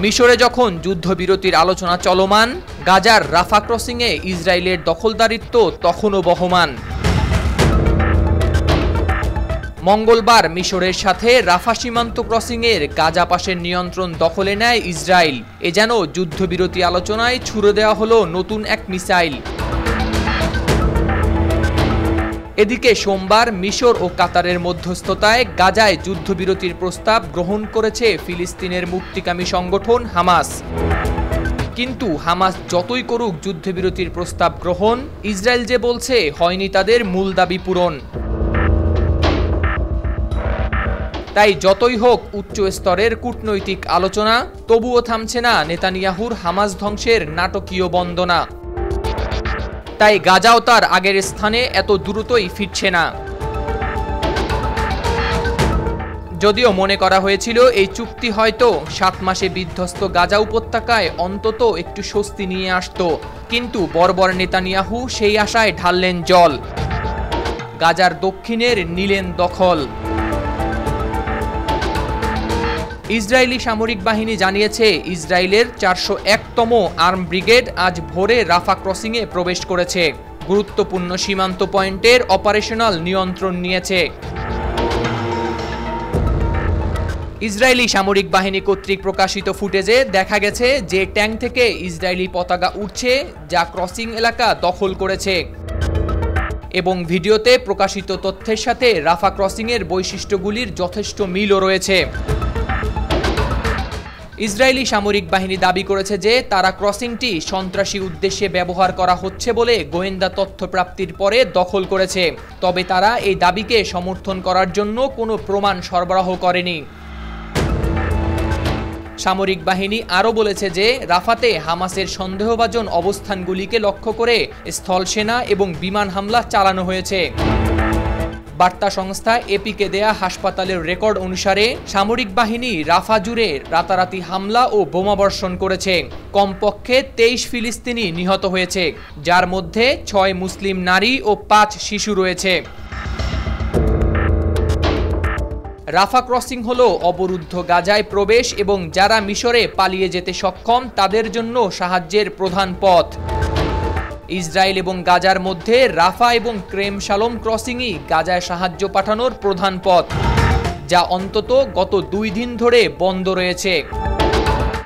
মিশরে যখন যুদ্ধবিরতির আলোচনা চলমান, গাজার রাফা ক্রসিংয়ে ইসরায়েলের দখলদারিত্ব তখনও বহমান। মঙ্গলবার মিশরের সাথে রাফা সীমান্ত ক্রসিংয়ের গাজা পাশের নিয়ন্ত্রণ দখলে নেয় ইসরায়েল। এ যেন যুদ্ধবিরতি আলোচনায় ছুড়ে দেওয়া হলো নতুন এক মিসাইল। এদিকে সোমবার মিশর ও কাতারের মধ্যস্থতায় গাজায় যুদ্ধবিরতির প্রস্তাব গ্রহণ করেছে ফিলিস্তিনের মুক্তিকামী সংগঠন হামাস। কিন্তু হামাস যতই করুক যুদ্ধবিরতির প্রস্তাব গ্রহণ, ইসরায়েল যে বলছে হয়নি তাদের মূল দাবি পূরণ। তাই যতই হোক উচ্চ স্তরের কূটনৈতিক আলোচনা, তবুও থামছে না নেতানিয়াহুর হামাস ধ্বংসের নাটকীয় বন্দনা। তাই গাজাও তার আগের স্থানে এত দ্রুতই ফিরছে না। যদিও মনে করা হয়েছিল এই চুক্তি হয়তো 7 মাসে বিধ্বস্ত গাজা উপত্যকায় অন্তত একটু স্বস্তি নিয়ে আসতো, কিন্তু বর্বর নেতানিয়াহু সেই আশায় ঢাললেন জল। গাজার দক্ষিণের নিলেন দখল। ইসরায়েলি সামরিক বাহিনী জানিয়েছে ইসরায়েলের 401তম আর্ম ব্রিগেড আজ ভোরে রাফা ক্রসিংয়ে প্রবেশ করেছে, গুরুত্বপূর্ণ সীমান্ত পয়েন্টের অপারেশনাল নিয়ন্ত্রণ নিয়েছে। ইসরায়েলি সামরিক বাহিনী কর্তৃক প্রকাশিত ফুটেজে দেখা গেছে যে ট্যাঙ্ক থেকে ইসরায়েলি পতাকা উঠছে, যা ক্রসিং এলাকা দখল করেছে। এবং ভিডিওতে প্রকাশিত তথ্যের সাথে রাফা ক্রসিংয়ের বৈশিষ্ট্যগুলির যথেষ্ট মিলও রয়েছে। ইসরায়েলি সামরিক বাহিনী দাবি করেছে যে তারা ক্রসিংটি সন্ত্রাসী উদ্দেশ্যে ব্যবহার করা হচ্ছে বলে গোয়েন্দা তথ্য প্রাপ্তির পরে দখল করেছে, তবে তারা এই দাবিকে সমর্থন করার জন্য কোনো প্রমাণ সরবরাহ করেনি। সামরিক বাহিনী আরও বলেছে যে রাফাতে হামাসের সন্দেহভাজন অবস্থানগুলিকে লক্ষ্য করে স্থলসেনা এবং বিমান হামলা চালানো হয়েছে। বার্তা সংস্থা এপিকে দেয়া হাসপাতালের রেকর্ড অনুসারে সামরিক বাহিনী রাফা জুড়ে রাতারাতি হামলা ও বোমাবর্ষণ করেছে। কমপক্ষে 23 ফিলিস্তিনি নিহত হয়েছে, যার মধ্যে 6 মুসলিম নারী ও 5 শিশু রয়েছে। রাফা ক্রসিং হলো অবরুদ্ধ গাজায় প্রবেশ এবং যারা মিশরে পালিয়ে যেতে সক্ষম তাদের জন্য সাহায্যের প্রধান পথ। ইসরায়েল এবং গাজার মধ্যে রাফা এবং ক্রেম শালোম ক্রসিংই গাজায় সাহায্য পাঠানোর প্রধান পথ, যা অন্তত গত 2 দিন ধরে বন্ধ রয়েছে।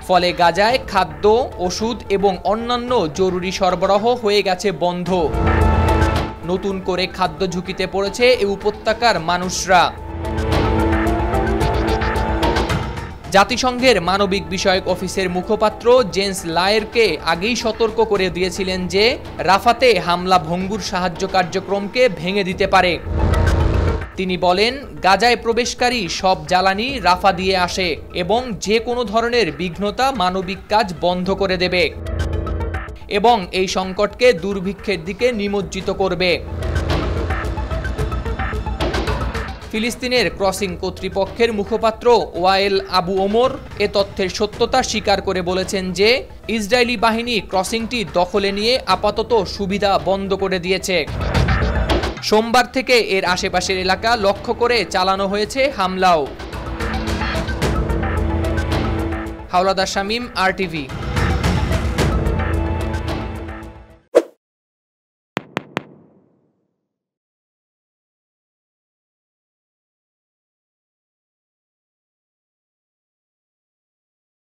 ফলে গাজায় খাদ্য, ওষুধ এবং অন্যান্য জরুরি সরবরাহ হয়ে গেছে বন্ধ। নতুন করে খাদ্য ঝুঁকিতে পড়েছে এই উপত্যকার মানুষরা। জাতিসংঘের মানবিক বিষয়ক অফিসের মুখপাত্র জেন্স লায়েরকে আগেই সতর্ক করে দিয়েছিলেন যে রাফাতে হামলা ভঙ্গুর সাহায্য কার্যক্রমকে ভেঙে দিতে পারে। তিনি বলেন, গাজায় প্রবেশকারী সব জ্বালানি রাফা দিয়ে আসে এবং যে কোনো ধরনের বিঘ্নতা মানবিক কাজ বন্ধ করে দেবে এবং এই সংকটকে দুর্ভিক্ষের দিকে নিমজ্জিত করবে। ফিলিস্তিনের ক্রসিং কর্তৃপক্ষের মুখপাত্র ওয়াইল আবু ওমর এ তথ্যের সত্যতা স্বীকার করে বলেছেন যে ইসরায়েলি বাহিনী ক্রসিংটি দখলে নিয়ে আপাতত সুবিধা বন্ধ করে দিয়েছে। সোমবার থেকে এর আশেপাশের এলাকা লক্ষ্য করে চালানো হয়েছে হামলাও। হাওলাদার শামীম, RTV।